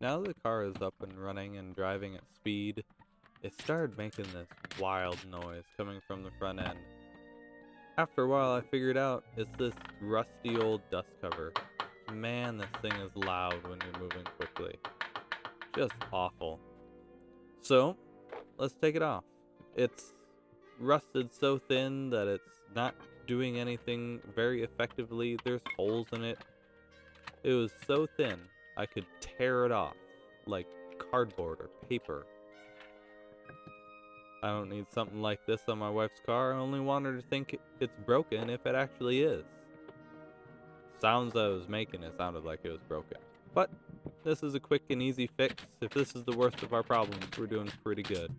Now the car is up and running and driving at speed, it started making this wild noise coming from the front end. After a while, I figured out it's this rusty old dust cover. Man, this thing is loud when you're moving quickly. Just awful. So, let's take it off. It's rusted so thin that it's not doing anything very effectively. There's holes in it. It was so thin, I could tear it off like cardboard or paper. I don't need something like this on my wife's car. I only want her to think it's broken if it actually is. Sounds I was making, it sounded like it was broken. But this is a quick and easy fix. If this is the worst of our problems, we're doing pretty good.